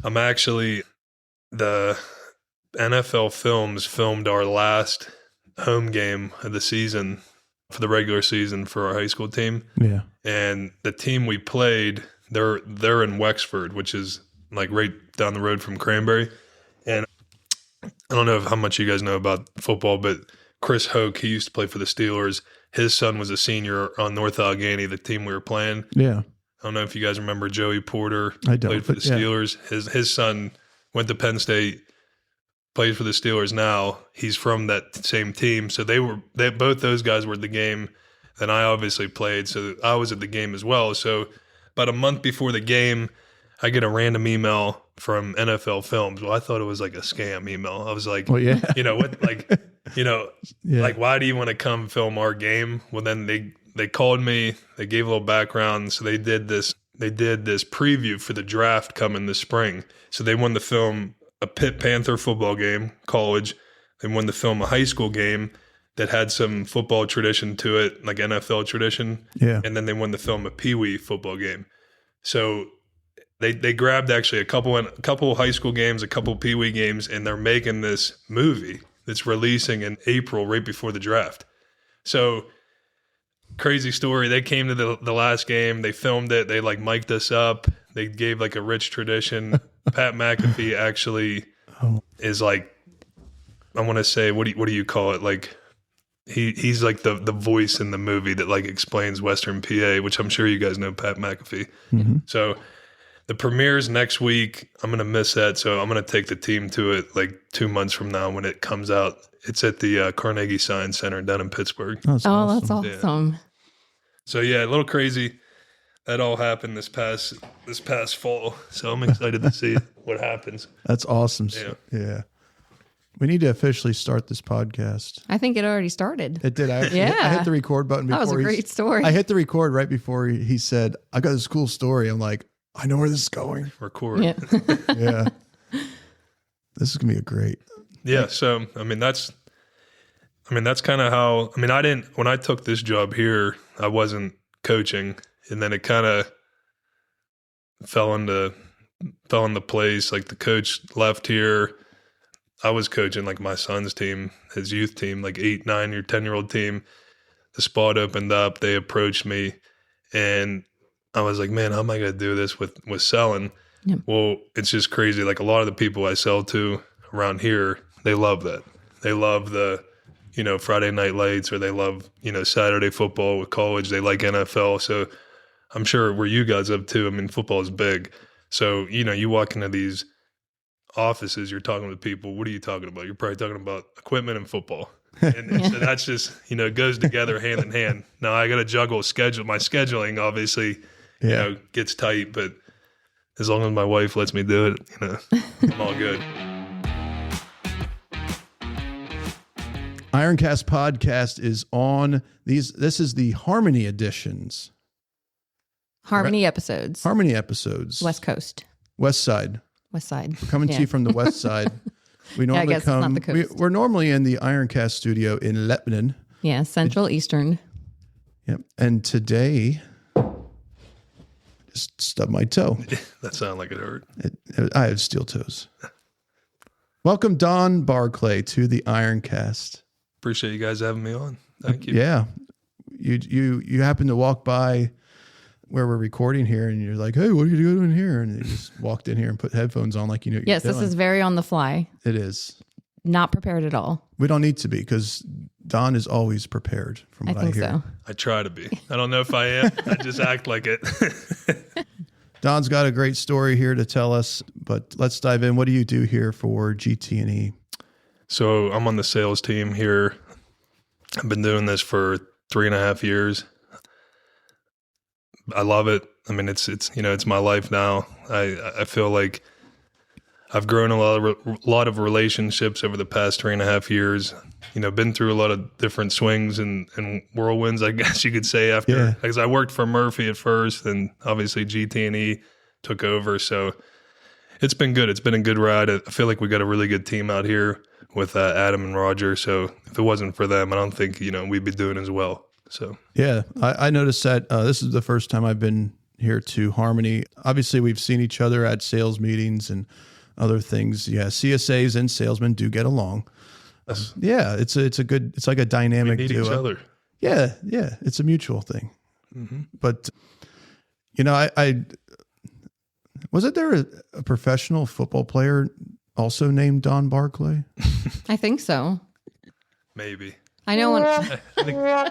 I'm actually, the NFL Films filmed our last home game of the season for the regular season for our high school team. Yeah. And the team we played, they're in Wexford, which is like right down the road from Cranberry. And I don't know how much you guys know about football, but Chris Hoke, he used to play for the Steelers. His son was a senior on North Allegheny, the team we were playing. Yeah. I don't know if you guys remember Joey Porter. I don't, played for the Steelers. His son went to Penn State, plays for the Steelers now. He's from that same team. So both those guys were at the game. Then I obviously played, so I was at the game as well. So about a month before the game, I get a random email from NFL Films. Well, I thought it was like a scam email. I was like, well, yeah. you know what, like, you know, like, why do you want to come film our game? Well, then they called me, they gave a little background. So they did this preview for the draft coming this spring. So they wanted to film a Pitt Panther football game, college. They wanted to film a high school game that had some football tradition to it, like NFL tradition. Yeah. And then they wanted to film a Pee Wee football game. So they grabbed actually a couple high school games, a couple Pee Wee games, and they're making this movie that's releasing in April, right before the draft. So crazy story. They came to the last game. They filmed it. They like mic'd us up. They gave like a rich tradition. Pat McAfee actually is like, I want to say, what do you call it? Like he's like the voice in the movie that like explains Western PA, which I'm sure you guys know Pat McAfee. Mm-hmm. So the premiere's next week. I'm going to miss that. So I'm going to take the team to it like 2 months from now when it comes out. It's at the Carnegie Science Center down in Pittsburgh. That's awesome. That's awesome. Yeah. So yeah, a little crazy. That all happened this past fall. So I'm excited to see what happens. That's awesome. Yeah. We need to officially start this podcast. I think it already started. It did. I Yeah. hit the record button before. That was a great story. I hit the record right before he said, I got this cool story. I'm like, I know where this is going. Record. Yeah. Yeah. This is going to be a great. Yeah. So, I mean, that's kind of how, when I took this job here, I wasn't coaching, and then it kind of fell into place. Like the coach left here. I was coaching like my son's team, his youth team, like 8, 9, or 10-year-old team. The spot opened up. They approached me, and I was like, man, how am I going to do this with selling? Yep. Well, it's just crazy. Like a lot of the people I sell to around here, they love that. They love the, Friday night lights, or they love, Saturday football with college. They like NFL. So I'm sure where you guys up too. I mean, football is big. So, you walk into these offices, you're talking with people. What are you talking about? You're probably talking about equipment and football. And so that's just, goes together hand in hand. Now I got to juggle my scheduling obviously, gets tight, but as long as my wife lets me do it, I'm all good. IronCast podcast is on these. This is the Harmony editions. Harmony episodes. Harmony episodes. West Coast. West Side. West Side. We're coming to you from the West Side. We normally it's not the coast. We're normally in the IronCast studio in Lebanon. Yeah, Central Eastern. Yep. And today, just stubbed my toe. That sounded like it hurt. I have steel toes. Welcome, Don Barclay, to the IronCast. Appreciate you guys having me on. Thank you. Yeah. You happen to walk by where we're recording here, and you're like, hey, what are you doing here? And you just walked in here and put headphones on like you knew what Yes, you're this doing. is very on the fly. It is. Not prepared at all. We don't need to be, because Don is always prepared from what I hear. So. I try to be. I don't know if I am. I just act like it. Don's got a great story here to tell us, but let's dive in. What do you do here for GT&E? So I'm on the sales team here. I've been doing this for 3.5 years. I love it. I mean, it's my life now. I feel like I've grown a lot of relationships over the past 3.5 years. Been through a lot of different swings and whirlwinds, I guess you could say, after, because I worked for Murphy at first, and obviously GT&E took over. So it's been good. It's been a good ride. I feel like we got a really good team out here with Adam and Roger. So if it wasn't for them, I don't think, we'd be doing as well. So yeah, I noticed that this is the first time I've been here to Harmony. Obviously, we've seen each other at sales meetings and other things. Yeah, CSAs and salesmen do get along. Yeah, it's like a dynamic We need duo. each other. Yeah, it's a mutual thing. But I wasn't there a professional football player also named Don Barclay? I think so. Maybe. I know when I think I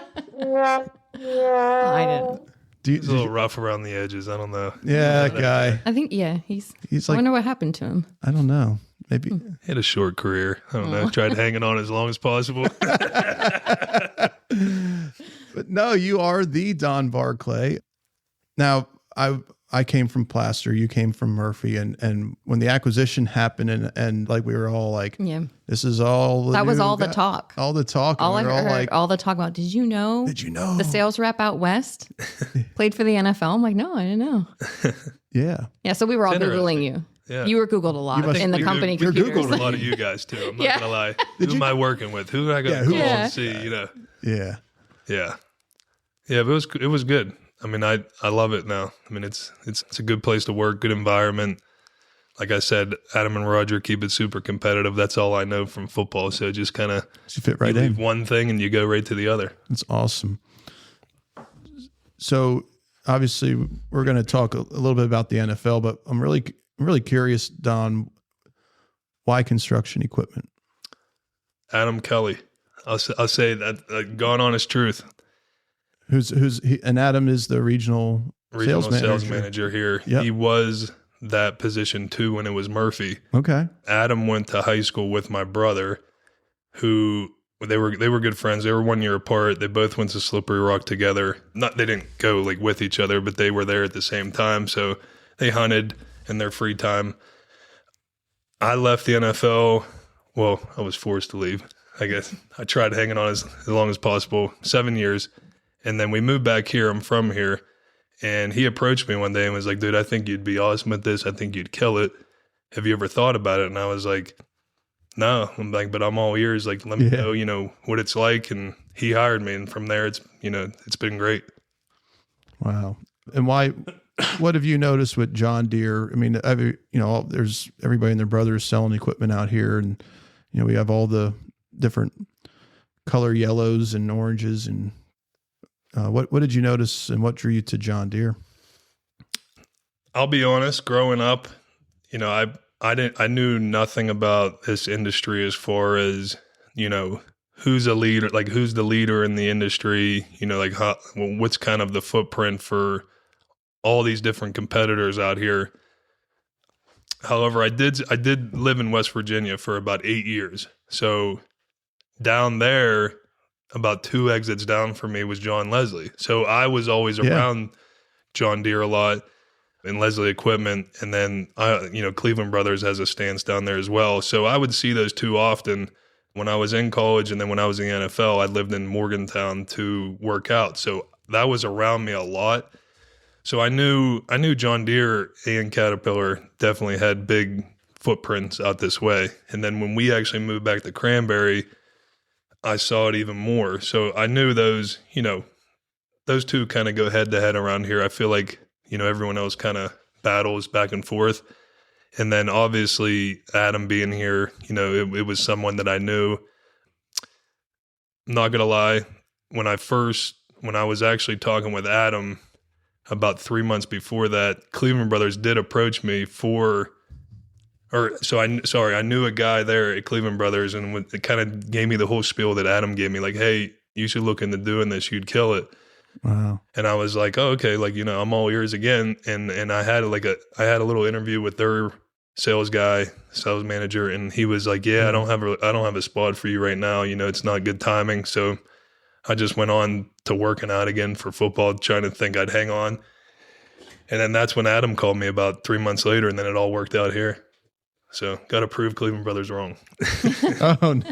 didn't. he's a little rough around the edges. I don't know. Yeah, that guy. I think he's I like, wonder what happened to him. I don't know. Maybe He had a short career. I don't know. Tried hanging on as long as possible. But no, you are the Don Barclay. Now, I came from Plaster, you came from Murphy, and when the acquisition happened and like we were all like, Yeah. this is all That was all the talk. All the talk. All I we were all heard, like, all the talk about, did you know the sales rep out west played for the NFL? I'm like, no, I didn't know. yeah. Yeah, so we were all It's Googling you. Yeah. You were Googled a lot in the company You're computers. Googled a lot of you guys too. I'm not Yeah. gonna lie. Who am I working with? Who do I got to call Yeah. and see? Yeah. Yeah. But it was good. I mean, I love it now. I mean, it's a good place to work, good environment. Like I said, Adam and Roger keep it super competitive. That's all I know from football. So just kind of You fit right leave in. one thing and you go right to the other. It's awesome. So obviously we're going to talk a little bit about the NFL, but I'm really curious, Don, why construction equipment? Adam Kelly. I'll say that, gone honest truth. And Adam is the regional Regional sales sales manager. manager here. Yep. He was that position too when it was Murphy. Okay. Adam went to high school with my brother, who they were good friends. They were 1 year apart. They both went to Slippery Rock together. They didn't go like with each other, but they were there at the same time. So they hunted in their free time. I left the NFL. Well, I was forced to leave. I guess I tried hanging on as long as possible, 7 years. And then we moved back here. I'm from here. And he approached me one day and was like, dude, I think you'd be awesome at this. I think you'd kill it. Have you ever thought about it? And I was like, no. I'm like, but I'm all ears. Like, let me know, what it's like. And he hired me. And from there, it's been great. Wow. And what have you noticed with John Deere? I mean, there's everybody and their brothers selling equipment out here. And, we have all the different color yellows and oranges. And what did you notice and what drew you to John Deere? I'll be honest, growing up, I knew nothing about this industry as far as, who's a leader, like who's the leader in the industry, what's kind of the footprint for all these different competitors out here. However, I did live in West Virginia for about 8 years. So down there, about 2 exits down from me was John Leslie. So I was always around John Deere a lot and Leslie Equipment. And then, Cleveland Brothers has a stance down there as well. So I would see those two often when I was in college. And then when I was in the NFL, I lived in Morgantown to work out. So that was around me a lot. So I knew John Deere and Caterpillar definitely had big footprints out this way. And then when we actually moved back to Cranberry, I saw it even more. So I knew those two kind of go head to head around here. I feel like, everyone else kind of battles back and forth. And then obviously Adam being here, it was someone that I knew. I'm not going to lie. When I was actually talking with Adam about 3 months before that, Cleveland Brothers did approach me I knew a guy there at Cleveland Brothers, and it kind of gave me the whole spiel that Adam gave me, like, hey, you should look into doing this. You'd kill it. Wow. And I was like, oh, okay. Like, I'm all ears again. And I had a little interview with their sales manager. And he was like, yeah, I don't have a spot for you right now. It's not good timing. So I just went on to working out again for football, trying to think I'd hang on. And then that's when Adam called me about 3 months later, and then it all worked out here. So got to prove Cleveland Brothers wrong. Oh, no.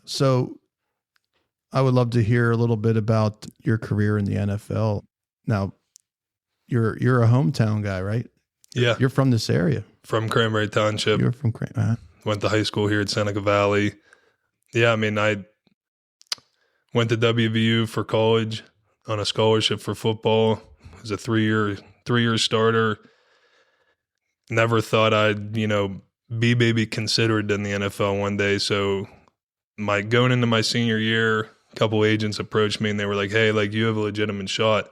So I would love to hear a little bit about your career in the NFL. Now, you're a hometown guy, right? Yeah. You're from this area. From Cranberry Township. You're from Cranberry. Went to high school here at Seneca Valley. Yeah, I mean, I went to WVU for college. on a scholarship for football. Was a three-year starter. Never thought I'd, be maybe considered in the NFL one day. So going into my senior year, a couple agents approached me and they were like, hey, like you have a legitimate shot.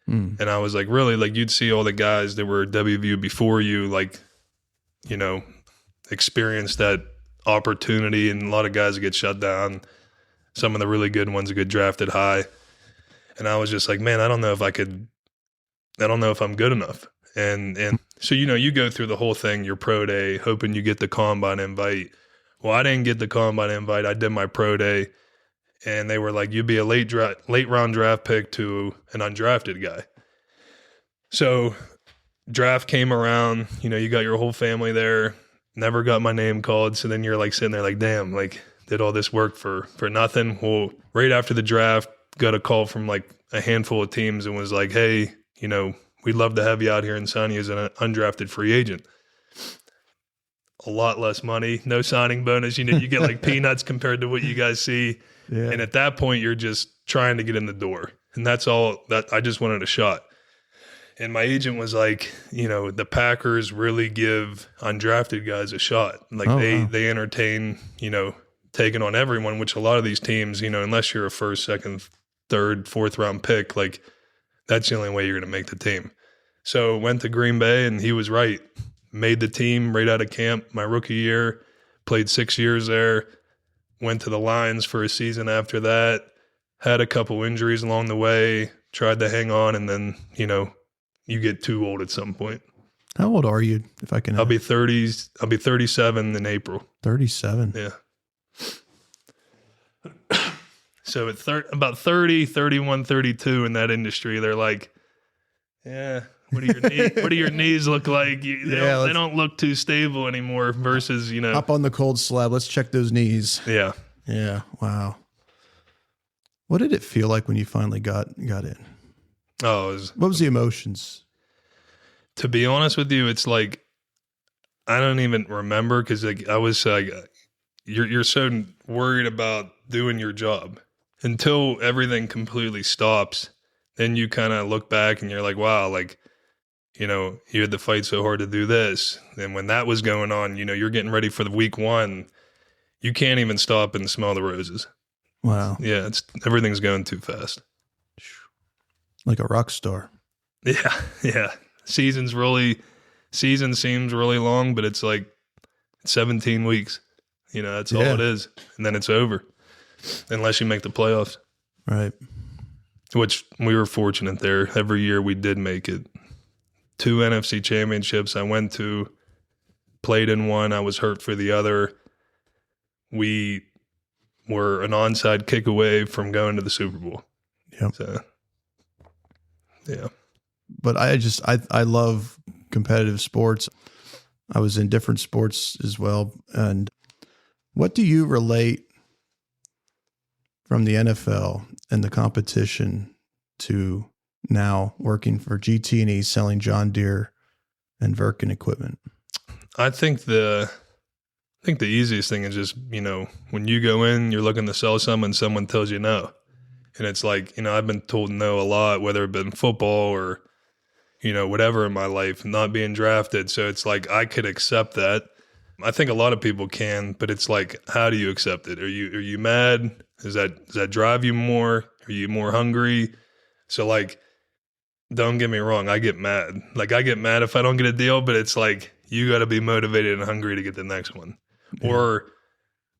And I was like, really? Like you'd see all the guys that were WVU before you, like, experience that opportunity, and a lot of guys get shut down. Some of the really good ones get drafted high. And I was just like, man, I don't know if I'm good enough. And so, you go through the whole thing, your pro day, hoping you get the combine invite. Well, I didn't get the combine invite. I did my pro day, and they were like, you'd be a late round draft pick to an undrafted guy. So draft came around, you got your whole family there, never got my name called. So then you're like sitting there like, damn, like did all this work for nothing? Well, right after the draft, got a call from like a handful of teams and was like, hey, we'd love to have you out here and sign you as an undrafted free agent. A lot less money, no signing bonus. You get like peanuts compared to what you guys see. Yeah. And at that point, you're just trying to get in the door. And that's all that I just wanted a shot. And my agent was like, the Packers really give undrafted guys a shot. Like they entertain, taking on everyone, which a lot of these teams, unless you're a first, second, third, fourth round pick, like that's the only way you're going to make the team. So went to Green Bay, and he was right. Made the team right out of camp my rookie year, played 6 years there, went to the Lions for a season after that, had a couple injuries along the way, tried to hang on, and then, you get too old at some point. How old are you, if I can ask? I'll be 37 in April. 37? Yeah. So at about 30, 31, 32 in that industry, they're like, yeah, what do your knees look like? They don't look too stable anymore versus, Hop on the cold slab. Let's check those knees. Yeah. Yeah. Wow. What did it feel like when you finally got in? What was the emotions? To be honest with you, it's like, I don't even remember, because like I was like, you're so worried about doing your job until everything completely stops. Then you kind of look back and you're like, wow, like, you had to fight so hard to do this. And when that was going on, you're getting ready for the week one. You can't even stop and smell the roses. Wow. Yeah, everything's going too fast. Like a rock star. Yeah, yeah. Season seems really long, but it's like 17 weeks. That's all it is. And then it's over. Unless you make the playoffs. Right. Which we were fortunate there. Every year we did make it. 2 NFC championships I went to, played in one. I was hurt for the other. We were an onside kick away from going to the Super Bowl. Yep. So, yeah. But I love competitive sports. I was in different sports as well. And what do you relate from the NFL and the competition to now working for GT&E, selling John Deere and Virkin equipment? I think the easiest thing is just, when you go in, you're looking to sell someone, someone tells you no. And it's like, I've been told no a lot, whether it been football or, whatever in my life, not being drafted. So it's like, I could accept that. I think a lot of people can, but it's like, how do you accept it? Are you mad? Does that drive you more? Are you more hungry? So like, don't get me wrong, I get mad. Like I get mad if I don't get a deal, but it's like, you got to be motivated and hungry to get the next one. Yeah. Or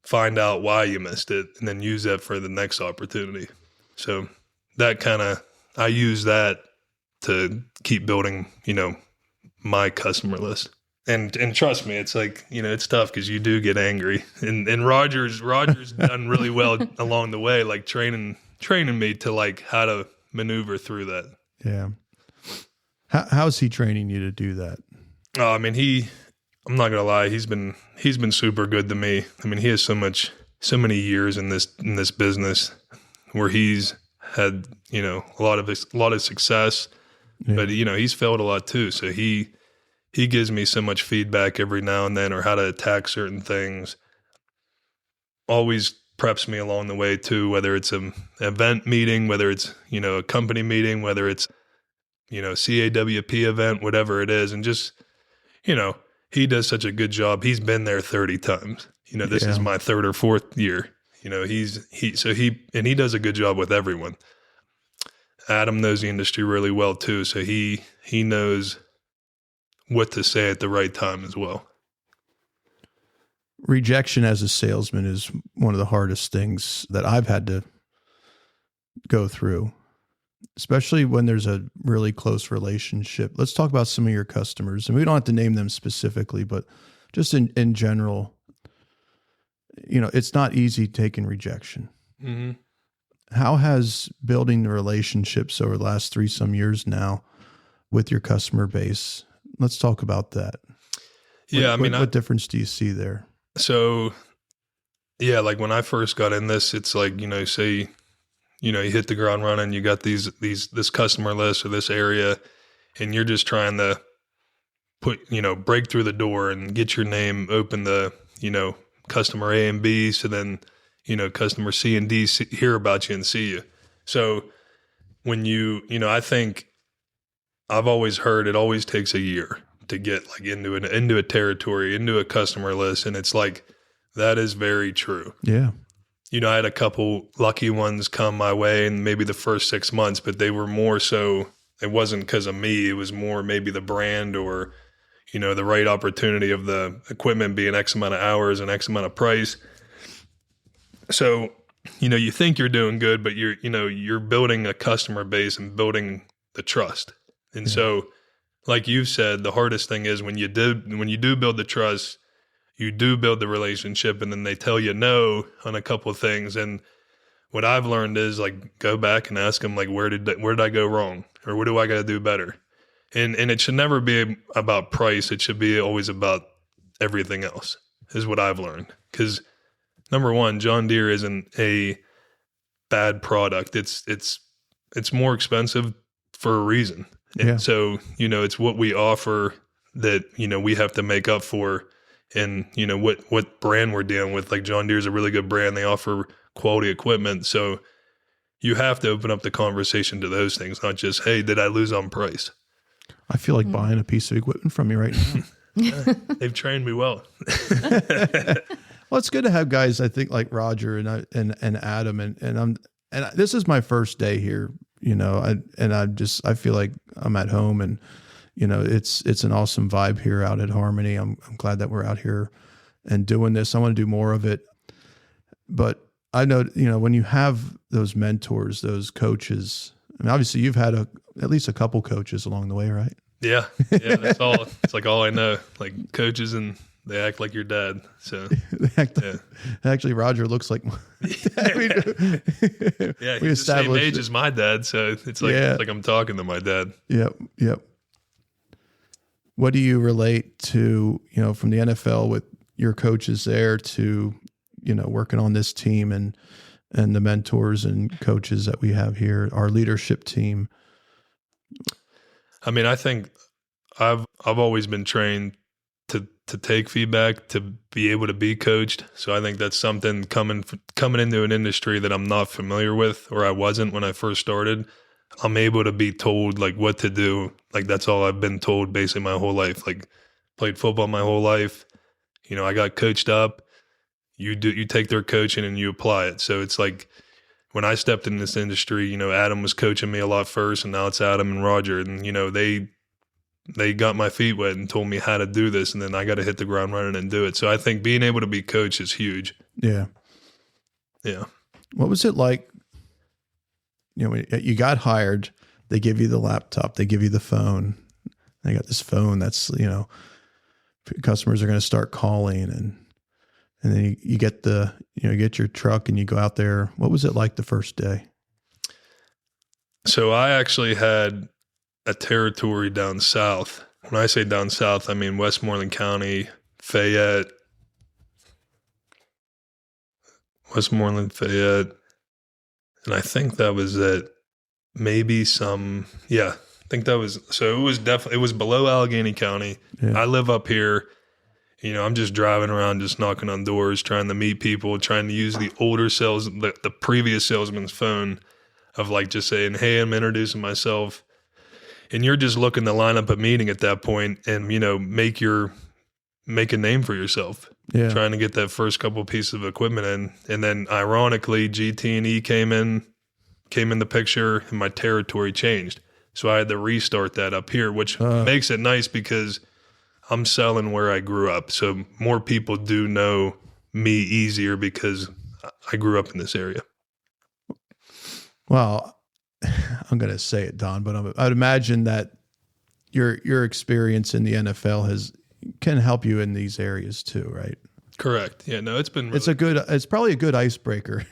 find out why you missed it and then use that for the next opportunity. So that I use that to keep building, my customer list. And trust me, it's like, it's tough because you do get angry. And Roger's done really well along the way, like training me to like how to maneuver through that. Yeah. How's he training you to do that? Oh, I mean, I'm not gonna lie, he's been super good to me. I mean, he has so many years in this business where he's had, a lot of success, yeah. But he's failed a lot too. So he gives me so much feedback every now and then, or how to attack certain things. Always preps me along the way too, whether it's an event meeting, whether it's, a company meeting, whether it's, CAWP event, whatever it is. And just, he does such a good job. He's been there 30 times. This is my third or fourth year. He does a good job with everyone. Adam knows the industry really well too. So he knows what to say at the right time as well. Rejection as a salesman is one of the hardest things that I've had to go through, especially when there's a really close relationship. Let's talk about some of your customers, and we don't have to name them specifically, but just in general, it's not easy taking rejection. Mm-hmm. How has building the relationships over the last 3 some years now with your customer base? Let's talk about that. Yeah. What difference do you see there? So yeah, like when I first got in this, it's like, say, you hit the ground running, you got this customer list or this area, and you're just trying to break through the door and get your name, open the, customer A and B. So then, customer C and D hear about you and see you. So when I think I've always heard it always takes a year to get like into a territory, into a customer list. And it's like, that is very true. Yeah. I had a couple lucky ones come my way in maybe the first 6 months, but they were more so, it wasn't because of me. It was more maybe the brand or, the right opportunity of the equipment being X amount of hours and X amount of price. So, you think you're doing good, but you're building a customer base and building the trust. And so, like you've said, the hardest thing is when you do build the trust, you do build the relationship, and then they tell you no on a couple of things. And what I've learned is like, go back and ask them like, where did I go wrong, or what do I got to do better? And it should never be about price. It should be always about everything else, is what I've learned. Because number one, John Deere isn't a bad product. It's more expensive for a reason. And so, it's what we offer that, we have to make up for. And, what brand we're dealing with. Like John Deere is a really good brand. They offer quality equipment. So you have to open up the conversation to those things, not just, hey, did I lose on price? I feel like buying a piece of equipment from you right now. They've trained me well. Well, it's good to have guys, I think, like Roger and Adam, and this is my first day here, I feel like I'm at home, and it's an awesome vibe here out at Harmony. I'm glad that we're out here and doing this. I want to do more of it, but I know, when you have those mentors, those coaches, I mean, obviously you've had at least a couple coaches along the way, right? Yeah. That's all. It's like all I know, like coaches, and they act like your dad. So actually, Roger looks like my dad. He's the same age as my dad. So it's like I'm talking to my dad. Yep. What do you relate to, from the NFL with your coaches there to, working on this team and the mentors and coaches that we have here, our leadership team? I mean, I think I've always been trained to take feedback, to be able to be coached. So I think that's something coming into an industry that I'm not familiar with, or I wasn't when I first started. I'm able to be told like what to do. Like that's all I've been told basically my whole life. Like played football my whole life. I got coached up. You take their coaching and you apply it. So it's like when I stepped in this industry, Adam was coaching me a lot first, and now it's Adam and Roger, and they got my feet wet and told me how to do this, and then I got to hit the ground running and do it. So I think being able to be coached is huge. Yeah. What was it like? When you got hired, they give you the laptop, they give you the phone. They got this phone that's, customers are going to start calling, and then you get get your truck and you go out there. What was it like the first day? So I actually had a territory down south. When I say down south, I mean Westmoreland County, Fayette, and I think that was it. Maybe I think that was, so it was below Allegheny County. Yeah. I live up here, I'm just driving around, just knocking on doors, trying to meet people, trying to use the older the previous salesman's phone of like just saying, hey, I'm introducing myself. And you're just looking to line up a meeting at that point and, make a name for yourself. Yeah. Trying to get that first couple pieces of equipment in. And then ironically, GT&E came in the picture and my territory changed. So I had to restart that up here, which makes it nice because I'm selling where I grew up. So more people do know me easier because I grew up in this area. Well, I'm going to say it, Don, but I'd imagine that your experience in the NFL can help you in these areas too, right? Correct. Yeah, no, it's been really it's probably a good icebreaker.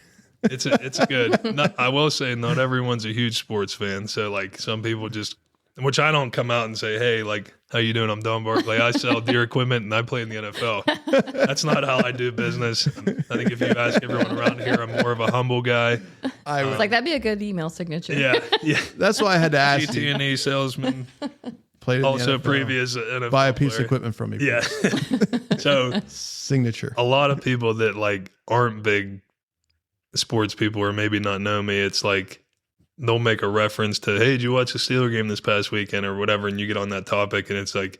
It's good. I will say not everyone's a huge sports fan. So like some people just, which I don't come out and say, hey, like, how you doing? I'm Don Barclay. I sell deer equipment and I play in the NFL. That's not how I do business. I think if you ask everyone around here, I'm more of a humble guy. It's like, that'd be a good email signature. Yeah. That's why I had to ask you. GT&E salesman. Played in Also the NFL. Previous NFL Buy a piece player. of equipment from me. Yeah. So signature. A lot of people that like aren't big sports people or maybe not know me, it's like they'll make a reference to, hey, did you watch the Steeler game this past weekend or whatever? And you get on that topic and it's like,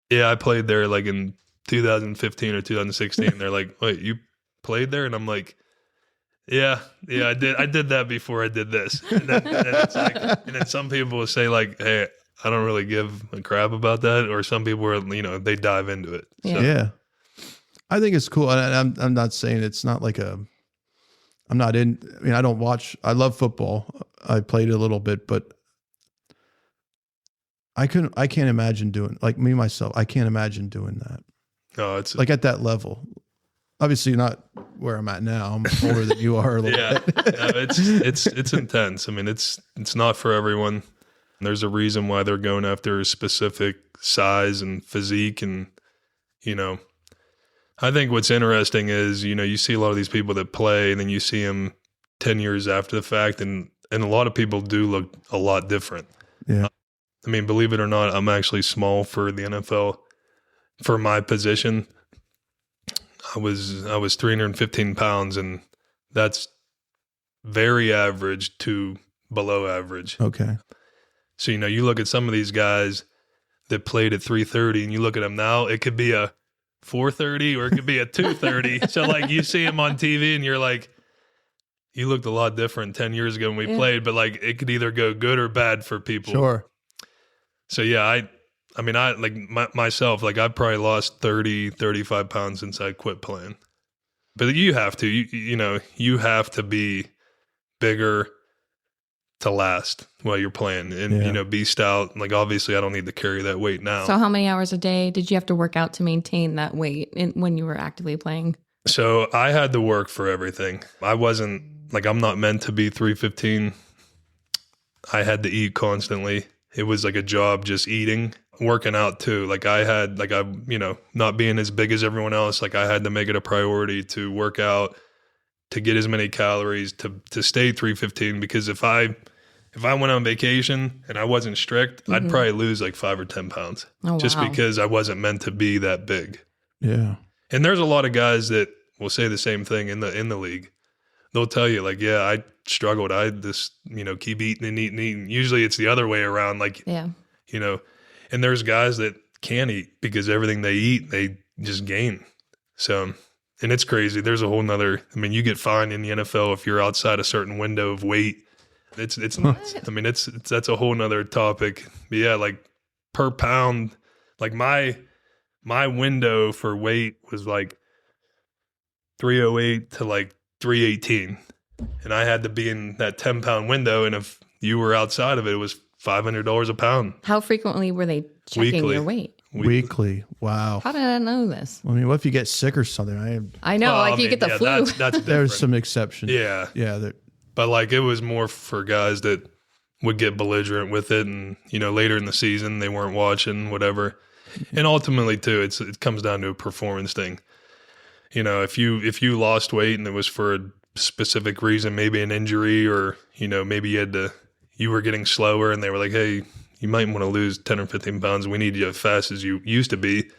yeah, I played there like in 2015 or 2016. They're like, wait, you played there? And I'm like, yeah, I did. I did that before I did this. And then it's like, and then some people will say like, hey, I don't really give a crap about that. Or some people are, they dive into it. So. Yeah. I think it's cool. And I'm not saying it's not like I'm not in, I don't watch, I love football. I played a little bit, but I can't imagine doing, like me, myself, I can't imagine doing that. No, it's like at that level. Obviously not where I'm at now. I'm older than you are a little bit. No, it's intense. I mean, it's not for everyone. There's a reason why they're going after a specific size and physique. And, I think what's interesting is, you see a lot of these people that play and then you see them 10 years after the fact. And a lot of people do look a lot different. Yeah. I mean, believe it or not, I'm actually small for the NFL for my position. I was 315 pounds and that's very average to below average. Okay. So, you look at some of these guys that played at 330 and you look at them now, it could be a 430 or it could be a 230. So like you see them on TV and you're like, you looked a lot different 10 years ago when we played, but like it could either go good or bad for people. Sure. So yeah, I mean, like myself, like I've probably lost 30, 35 pounds since I quit playing. But you have to, you have to be bigger to last while you're playing and, be stout. Like, obviously I don't need to carry that weight now. So how many hours a day did you have to work out to maintain that weight when you were actively playing? So I had to work for everything. I wasn't like, I'm not meant to be 315. I had to eat constantly. It was like a job just eating, working out too. Like I had, like not being as big as everyone else. Like I had to make it a priority to work out, to get as many calories, to stay 315. Because if I went on vacation and I wasn't strict, I'd probably lose like 5 or 10 pounds just because I wasn't meant to be that big. Yeah. And there's a lot of guys that will say the same thing in the league. They'll tell you like, yeah, I struggled. I just, keep eating and eating and eating. Usually it's the other way around. Like, and there's guys that can't eat because everything they eat, they just gain. So, and it's crazy. There's a whole nother, you get fined in the NFL if you're outside a certain window of weight. It's nuts. That's a whole nother topic. But yeah, like per pound, like my window for weight was like 308 to like 318. And I had to be in that 10-pound window. And if you were outside of it, it was $500 a pound. How frequently were they checking your weight? Weekly. Wow. How did I know this? What if you get sick or something? I know, like you get the flu. That's there's some exceptions. Yeah. Yeah. But like it was more for guys that would get belligerent with it. And, later in the season, they weren't watching, whatever. And ultimately, too, it comes down to a performance thing. If you lost weight and it was for a specific reason, maybe an injury or, maybe you were getting slower and they were like, hey, you might want to lose 10 or 15 pounds. We need you as fast as you used to be.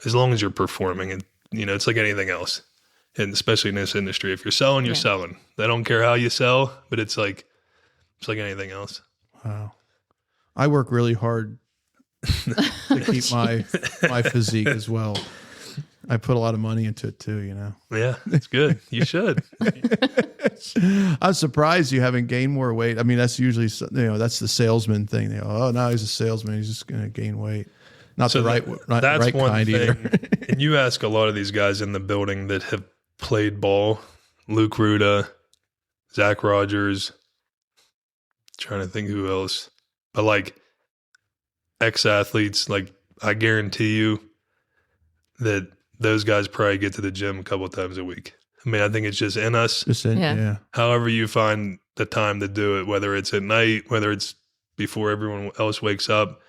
as long as you're performing, and it's like anything else, and especially in this industry, if you're selling, you're selling. They don't care how you sell, but it's like anything else. Wow. I work really hard to keep my physique as well. I put a lot of money into it too, Yeah, it's good. You should. I'm surprised you haven't gained more weight. I mean, that's usually, that's the salesman thing. They go, oh, now he's a salesman. He's just going to gain weight. Not the right kind either. And you ask a lot of these guys in the building that have played ball, Luke Ruda, Zach Rogers, trying to think who else, but like ex-athletes, like I guarantee you that those guys probably get to the gym a couple of times a week. I mean, I think it's just in us. Yeah. However you find the time to do it, whether it's at night, whether it's before everyone else wakes up.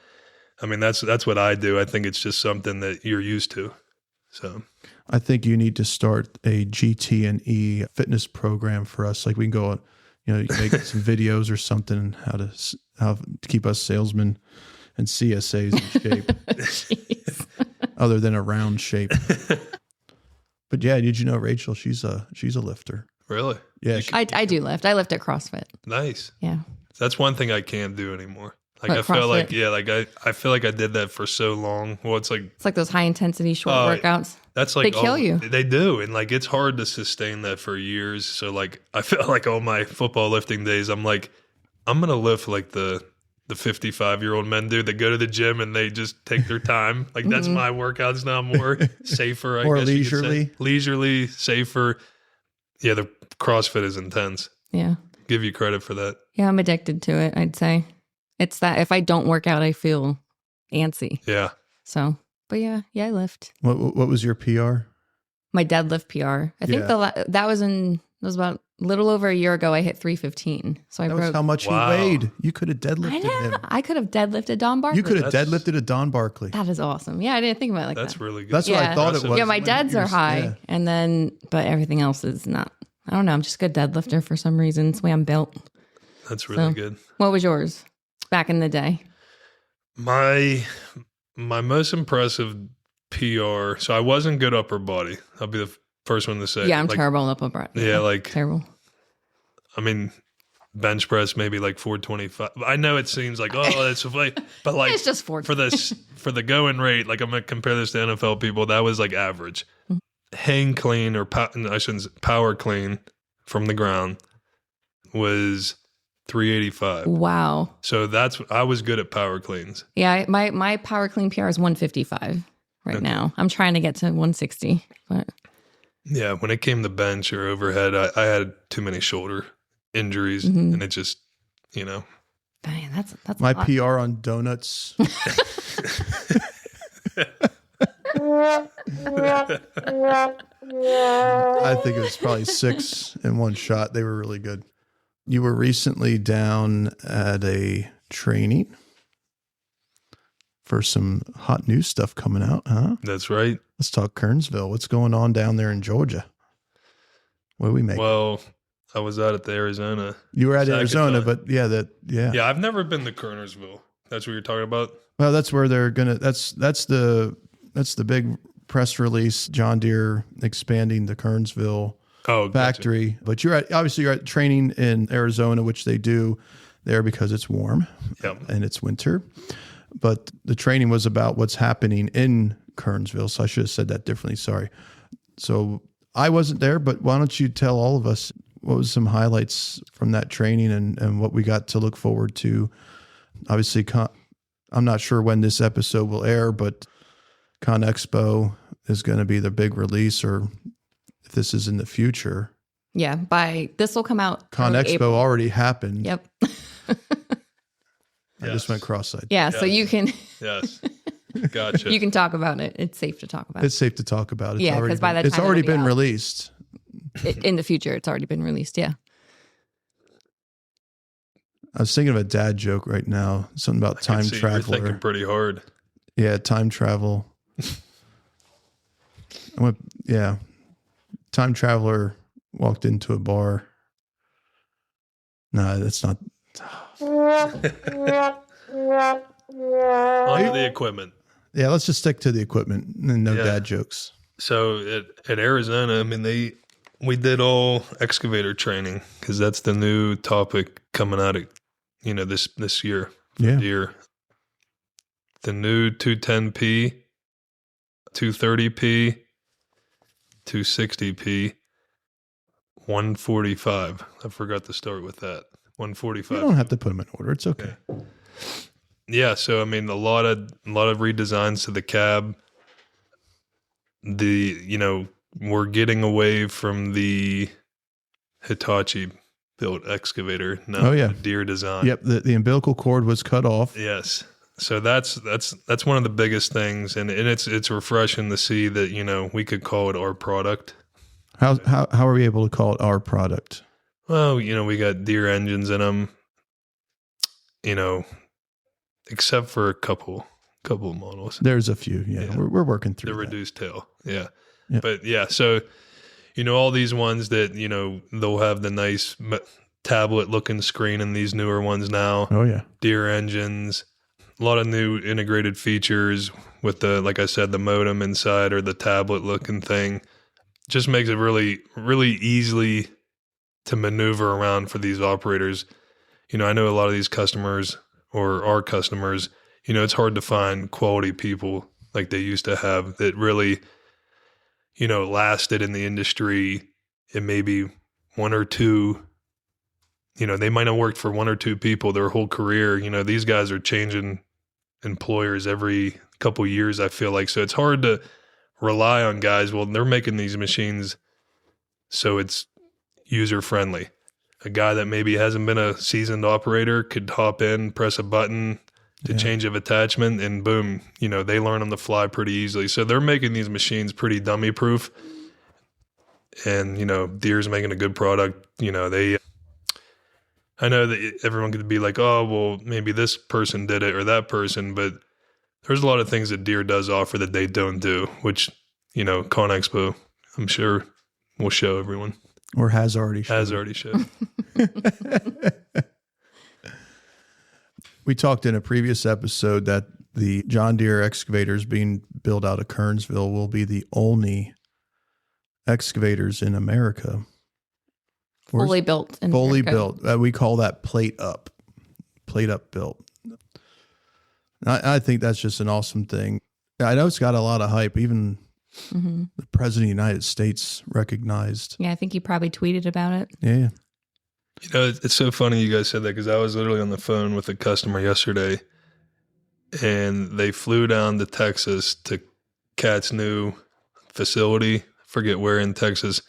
I mean, that's what I do. I think it's just something that you're used to. So I think you need to start a GT&E fitness program for us. Like we can go on, you make some videos or something how to keep us salesmen and CSAs in shape. Other than a round shape. But yeah, did you know Rachel? She's a lifter. Really? Yeah, I do lift. I lift at CrossFit. Nice. Yeah. That's one thing I can't do anymore. Like What, I feel CrossFit? like I feel like I did that for so long. Well, it's like those high intensity short workouts. That's like they kill you. They do, and like it's hard to sustain that for years. So like I feel like all my football lifting days, I'm like, I'm gonna lift like the 55-year-old men do that go to the gym and they just take their time. Like that's my workouts now, more safer, more guess leisurely. You could say. Leisurely, safer. Yeah, the CrossFit is intense. Yeah. Give you credit for that. Yeah, I'm addicted to it, I'd say. It's that if I don't work out, I feel antsy. Yeah. So, but yeah, I lift. What was your PR? My deadlift PR. I think that was about a little over a year ago. I hit 315. So I That broke. was how much he weighed. You could have deadlifted I know. him. I could have deadlifted Don Barclay. You could have deadlifted a Don Barclay. That is awesome. Yeah, I didn't think about it like That's that. really good. That's what I thought it was. Yeah, my deads are high, and then but everything else is not. I don't know. I'm just a good deadlifter for some reason. It's the way I'm built. That's really good. What was yours back in the day? My most impressive PR. So I wasn't good upper body. I'll be the first one to say. Yeah, I'm terrible on upper body. Yeah, like terrible. I mean, bench press maybe like 425. I know it seems like that's like, but like It's just 420. for the going rate. Like I'm gonna compare this to NFL people. That was like average. Hang clean or I shouldn't say, power clean from the ground was 385. Wow. So I was good at power cleans. Yeah, my power clean PR is 155 right now. I'm trying to get to 160, but yeah, when it came to bench or overhead, I had too many shoulder injuries, and it just, dang, that's my a lot. PR on donuts. I think it was probably 6 in one shot. They were really good. You were recently down at a training for some hot new stuff coming out, huh? That's right. Let's talk Kernsville. What's going on down there in Georgia? What do we make? Well, I was out at the Arizona. You were at Zacatone. Arizona, but yeah. Yeah, I've never been to Kernersville. That's what you're talking about? Well, that's where they're gonna. That's the big press release. John Deere expanding the Kernsville factory. Gotcha. But you're at training in Arizona, which they do there because it's warm and it's winter. But the training was about what's happening in Kernsville. So I should have said that differently. Sorry. So I wasn't there, but why don't you tell all of us what was some highlights from that training and what we got to look forward to? Obviously, I'm not sure when this episode will air, but Con Expo is going to be the big release, or if this is in the future. Yeah, this will come out. Con Expo April. already happened. Yep. I just went cross-eyed. Yeah, so you can. Yes. Gotcha. You can talk about it. It's safe to talk about. It's safe to talk about. Yeah, because by that time it's already it'll be been out. released. In the future, it's already been released. Yeah. I was thinking of a dad joke right now. Something about time traveler. You're thinking pretty hard. Yeah, time travel. Time traveler walked into a bar. No, that's not. Onto the equipment. Yeah, let's just stick to the equipment and no Yeah. dad jokes. So at Arizona, I mean, we did all excavator training because that's the new topic coming out of, this year for Yeah. deer. The new 210P, 230P, 260P, 145. I forgot to start with that. 145. You don't have to put them in order. It's okay. Yeah, so I mean, a lot of redesigns to the cab. We're getting away from the Hitachi built excavator now. Oh, yeah. Deer design. Yep. The umbilical cord was cut off. Yes. So that's one of the biggest things, and it's refreshing to see that we could call it our product. How are we able to call it our product? Well, we got Deere engines in them. Except for a couple models. There's a few. Yeah. We're working through the that. reduced tail. Yeah. Yeah. But yeah, so all these ones that they'll have the nice tablet looking screen in these newer ones now. Oh yeah. Deere engines. A lot of new integrated features with like I said, the modem inside or the tablet looking thing. Just makes it really, really easily to maneuver around for these operators. I know a lot of these customers or our customers, it's hard to find quality people like they used to have that really, lasted in the industry. It may be one or two, they might have worked for one or two people their whole career. These guys are changing employers every couple years, I feel like. So it's hard to rely on guys. Well, they're making these machines so it's user friendly. A guy that maybe hasn't been a seasoned operator could hop in, press a button to change of attachment, and boom, they learn on the fly pretty easily. So they're making these machines pretty dummy proof. And, Deere's making a good product. I know that everyone could be like, oh, well, maybe this person did it or that person, but there's a lot of things that Deere does offer that they don't do, which, Con Expo, I'm sure will show everyone. Or has already shown. Has already showed. We talked in a previous episode that the John Deere excavators being built out of Kernsville will be the only excavators in America. Fully built. In fully America. built. We call that plate up built. I think that's just an awesome thing. I know it's got a lot of hype. Even the President of the United States recognized. Yeah, I think you probably tweeted about it. Yeah. It's so funny you guys said that because I was literally on the phone with a customer yesterday, and they flew down to Texas to Cat's new facility, forget where in Texas,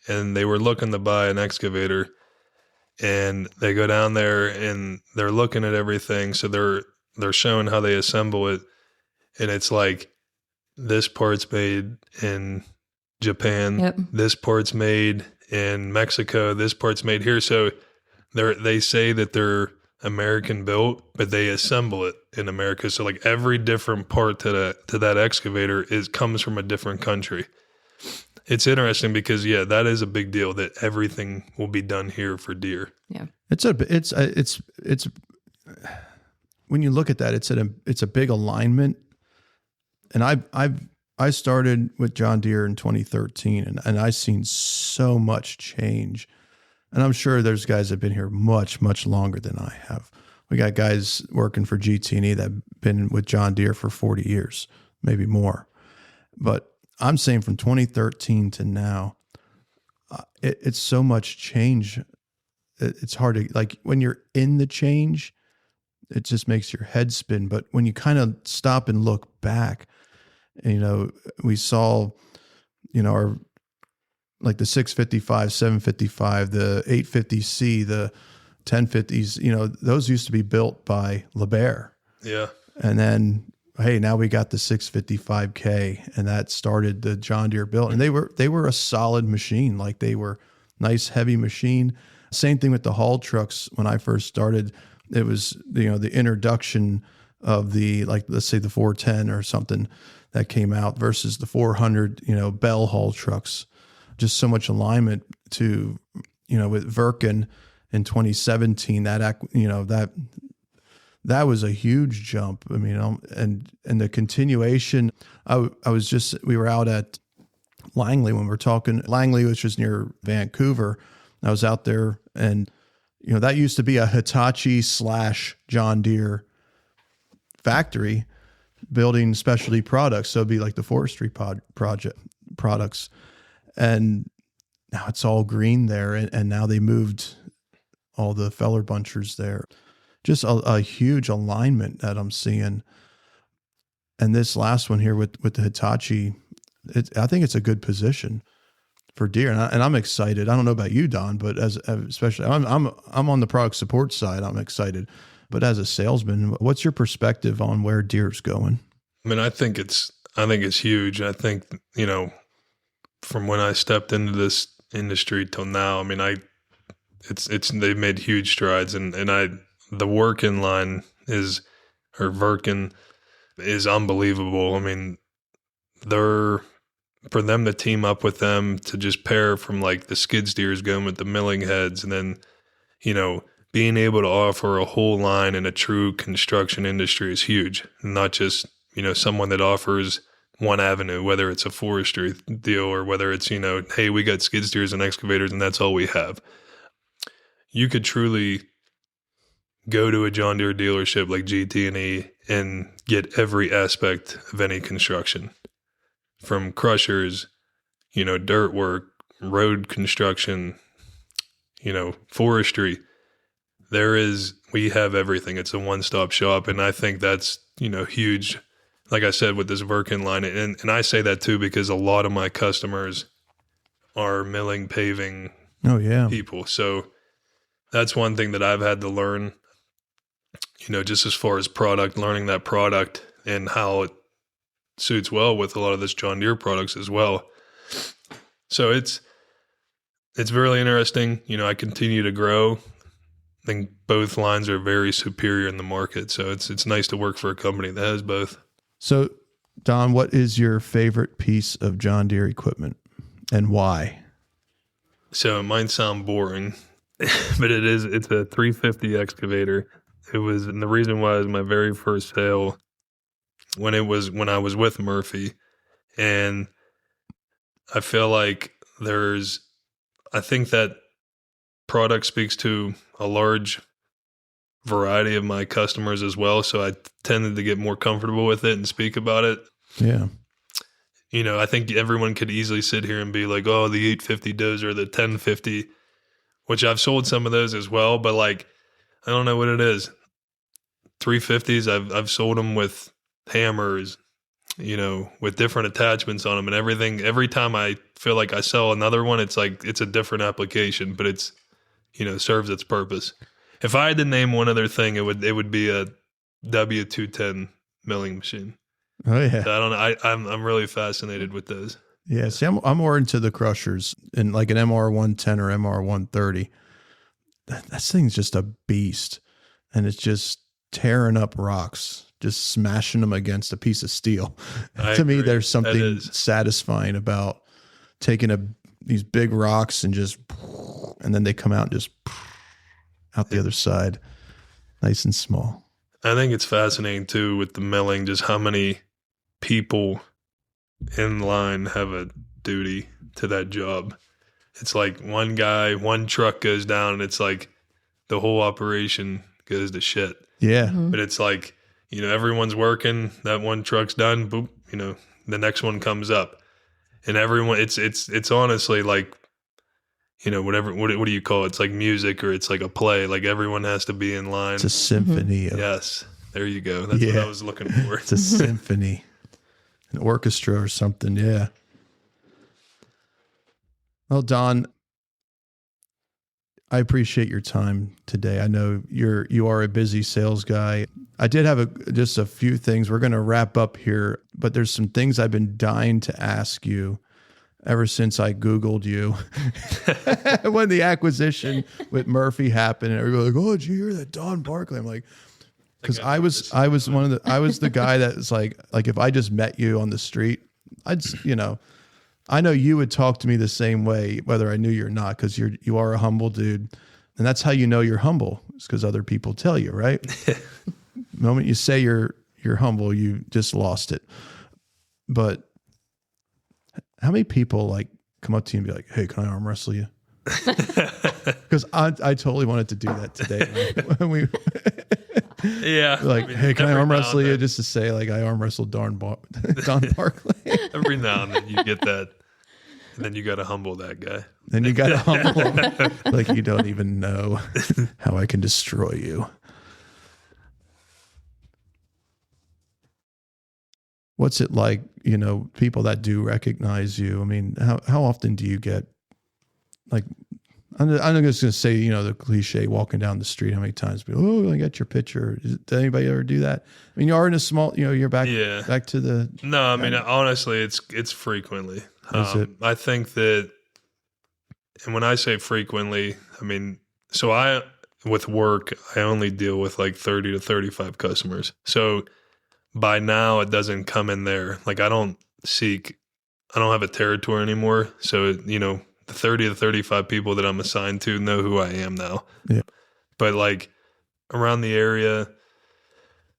and they were looking to buy an excavator, and they go down there and they're looking at everything. So they're showing how they assemble it, and it's like this part's made in Japan, Yep. this part's made in Mexico, this part's made here. So they say that they're American built, but they assemble it in America. So like every different part to that excavator comes from a different country. It's interesting because that is a big deal that everything will be done here for Deere. Yeah. It's when you look at that, it's a big alignment. And I started with John Deere in 2013, and I've seen so much change. And I'm sure there's guys that have been here much, much longer than I have. We got guys working for GT&E that have been with John Deere for 40 years, maybe more. But I'm saying from 2013 to now, it's so much change. It's hard to, like, when you're in the change, it just makes your head spin. But when you kind of stop and look back, we saw, our, like the 655, 755, the 850C, the 1050s, those used to be built by LeBaire. Yeah. And then, hey, now we got the 655K, and that started the John Deere build. And they were a solid machine. Like, they were nice, heavy machine. Same thing with the haul trucks. When I first started, it was, the introduction of the, like, let's say the 410 or something that came out versus the 400, Bell haul trucks. Just so much alignment to, with Virkin in 2017, that that was a huge jump. I mean, and the continuation, we were out at Langley when we were talking, Langley, which is near Vancouver. I was out there, and, you know, that used to be a Hitachi / John Deere factory building specialty products. So it'd be like the forestry project products. And now it's all green there. And now they moved all the feller bunchers there. Just a huge alignment that I'm seeing. And this last one here with the Hitachi, I think it's a good position for Deere, and I'm excited. I don't know about you, Don, but especially I'm on the product support side. I'm excited, but as a salesman, what's your perspective on where Deere's going? I mean, I think it's huge. I think, you know, from when I stepped into this industry till now, I mean, they've made huge strides, and the working line Wirken is unbelievable. I mean, for them to team up with them to just pair from like the skid steers going with the milling heads, and then, you know, being able to offer a whole line in a true construction industry is huge. Not just, you know, someone that offers one avenue, whether it's a forestry deal or whether it's, you know, hey, we got skid steers and excavators and that's all we have. You could truly go to a John Deere dealership like GT&E and get every aspect of any construction, from crushers, you know, dirt work, road construction, you know, forestry. We have everything. It's a one-stop shop. And I think that's, you know, huge. Like I said, with this Wirken line, and I say that too because a lot of my customers are milling, paving people. So that's one thing that I've had to learn, you know, just as far as learning that product and how it suits well with a lot of this John Deere products as well. So it's really interesting. You know, I continue to grow. I think both lines are very superior in the market. So it's nice to work for a company that has both. So, Don, what is your favorite piece of John Deere equipment and why? So it might sound boring, but it's a 350 excavator. And the reason why it was my very first sale when I was with Murphy. And I feel like I think that product speaks to a large variety of my customers as well. So I tended to get more comfortable with it and speak about it. Yeah. You know, I think everyone could easily sit here and be like, oh, the 850 dozer, the 1050, which I've sold some of those as well. But like, I don't know what it is. 350s, I've sold them with hammers, you know, with different attachments on them and everything. Every time I feel like I sell another one, it's like it's a different application, but it's, you know, serves its purpose. If I had to name one other thing, it would be a W210 milling machine. Oh yeah. So I don't know. I'm really fascinated with those. Yeah. See, I'm more into the crushers, and like an MR110 or MR130. That thing's just a beast, and it's just tearing up rocks, just smashing them against a piece of steel. To me, there's something satisfying about taking these big rocks and then they come out and just out the other side, nice and small. I think it's fascinating too with the milling, just how many people in line have a duty to that job. It's like one truck goes down and it's like the whole operation goes to shit. Yeah. Mm-hmm. But it's like, you know, everyone's working, that one truck's done, boop, you know, the next one comes up. And everyone, it's honestly like, you know, whatever, what do you call it? It's like music, or it's like a play. Like everyone has to be in line. It's a symphony. Mm-hmm. Yes. There you go. That's what I was looking for. It's a symphony, an orchestra or something. Yeah. Well, Don, I appreciate your time today. I know you are a busy sales guy. I did have just a few things. We're going to wrap up here, but there's some things I've been dying to ask you ever since I Googled you. When the acquisition with Murphy happened, and everybody was like, oh, did you hear that Don Barclay? I'm like, because I was the guy that was like if I just met you on the street, I know you would talk to me the same way, whether I knew you or not, because you are a humble dude. And that's how you know you're humble, is because other people tell you, right? The moment you say you're humble, you just lost it. But how many people like come up to you and be like, "Hey, can I arm wrestle you?" Because I totally wanted to do that today. When we Yeah. like, I mean, "Hey, can I every arm now wrestle and you?" then- Just to say like I arm wrestled Don Barclay. Every now and then you get that. And then you got to humble that guy. Then you got to humble him. Like, you don't even know how I can destroy you. What's it like, people that do recognize you? I mean, how often do you get, like, I'm just going to say, the cliche walking down the street, how many times people, "Oh, I got your picture." Did anybody ever do that? I mean, you are in a small, you're back to the. No, I mean, honestly, it's frequently. Is it? I think that, and when I say frequently, I mean, with work, I only deal with like 30 to 35 customers. So by now it doesn't come in there. Like I don't have a territory anymore. So, the 30 to 35 people that I'm assigned to know who I am now. Yeah. But like around the area,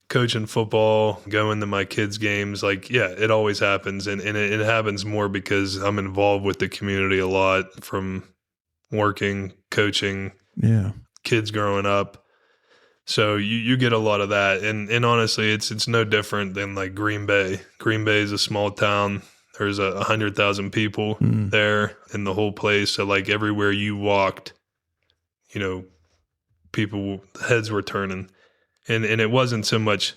coaching football, going to my kids' games, like, yeah, it always happens. And it happens more because I'm involved with the community a lot, from working, coaching, kids growing up. So you get a lot of that. And honestly, it's no different than like Green Bay. Green Bay is a small town. There's 100,000 people there in the whole place. So like everywhere you walked, people, heads were turning. And it wasn't so much,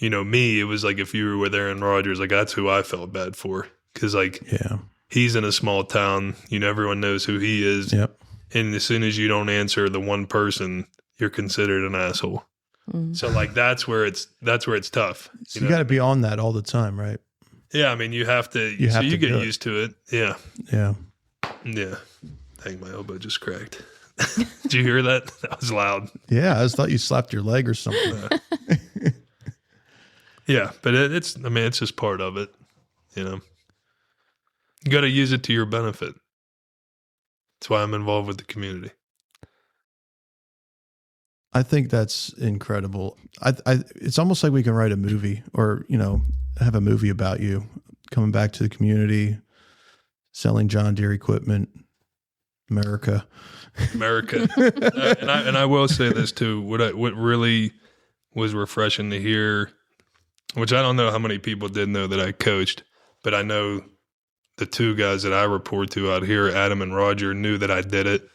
me. It was like if you were with Aaron Rodgers, like that's who I felt bad for. Because like he's in a small town. Everyone knows who he is. Yep. And as soon as you don't answer the one person, you're considered an asshole. So like that's where it's tough. So you got to be on that all the time, right? Yeah, I mean you have to. You get used to it. Yeah. Yeah. Yeah. Dang, my elbow just cracked. Did you hear that? That was loud. Yeah, I just thought you slapped your leg or something. Yeah, but it's just part of it. You got to use it to your benefit. That's why I'm involved with the community. I think that's incredible. It's almost like we can write a movie or, have a movie about you coming back to the community, selling John Deere equipment, America. And I will say this too. What really was refreshing to hear, which I don't know how many people did know that I coached, but I know the two guys that I report to out here, Adam and Roger, knew that I did it.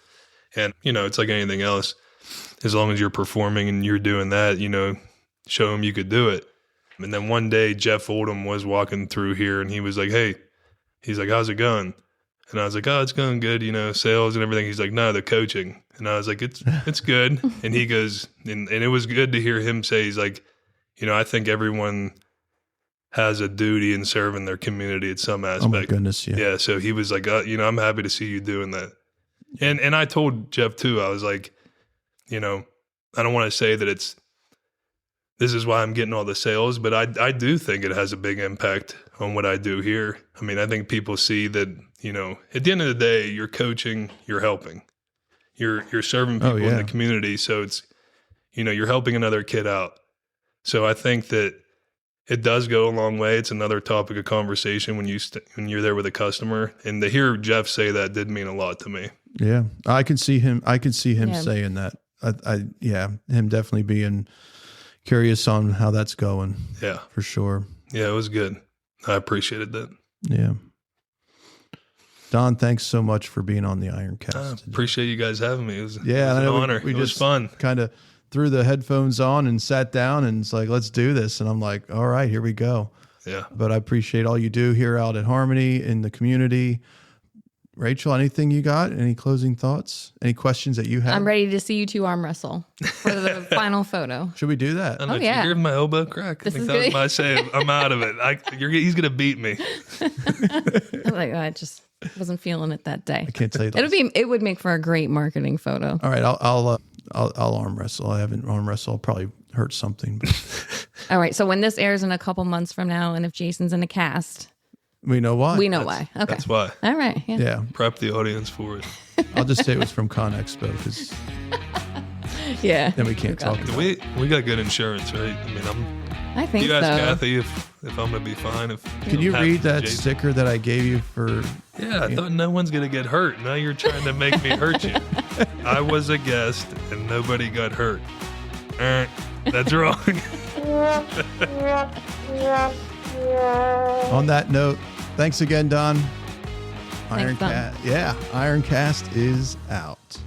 And, it's like anything else. As long as you're performing and you're doing that, show them you could do it. And then one day Jeff Oldham was walking through here and he was like, "Hey," he's like, "How's it going?" And I was like, "Oh, it's going good, sales and everything." He's like, "No, the coaching." And I was like, it's good. And he goes, and it was good to hear him say, he's like, I think everyone has a duty in serving their community at some aspect. Oh my goodness. Yeah. Yeah. So he was like, I'm happy to see you doing that. And I told Jeff too, I was like, I don't want to say that this is why I'm getting all the sales, but I do think it has a big impact on what I do here. I mean, I think people see that, at the end of the day, you're coaching, you're helping, you're serving people in the community. So it's, you're helping another kid out. So I think that it does go a long way. It's another topic of conversation when you're there with a customer, and to hear Jeff say that did mean a lot to me. Yeah. I could see him saying that. Him definitely being curious on how that's going. Yeah, for sure. Yeah, it was good. I appreciated that. Yeah. Don, thanks so much for being on the IronCast. Appreciate you guys having me. It was an honor. We it was fun. Kind of threw the headphones on and sat down and it's like, let's do this. And I'm like, all right, here we go. Yeah. But I appreciate all you do here out at Harmony in the community. Rachel, anything you got? Any closing thoughts? Any questions that you have? I'm ready to see you two arm wrestle for the final photo. Should we do that? I don't know if you heard my elbow crack. I think that was my save. I'm out of it. He's going to beat me. I just wasn't feeling it that day. I can't tell you. It would make for a great marketing photo. All right, I'll arm wrestle. I haven't arm wrestle. I'll probably hurt something. But. All right. So when this airs in a couple months from now, and if Jason's in a cast, we know why. Why. Okay. That's why. All right. Yeah. Prep the audience for it. I'll just say it was from ConExpo because Yeah. then we can't talk. Okay. We got good insurance, right? I mean, I think you ask so. Kathy if I'm gonna be fine. Can you read that sticker that I gave you for? Yeah, I thought no one's gonna get hurt. Now you're trying to make me hurt you. I was a guest and nobody got hurt. That's wrong. On that note, thanks again, Don. Thanks, Don. IronCast is out.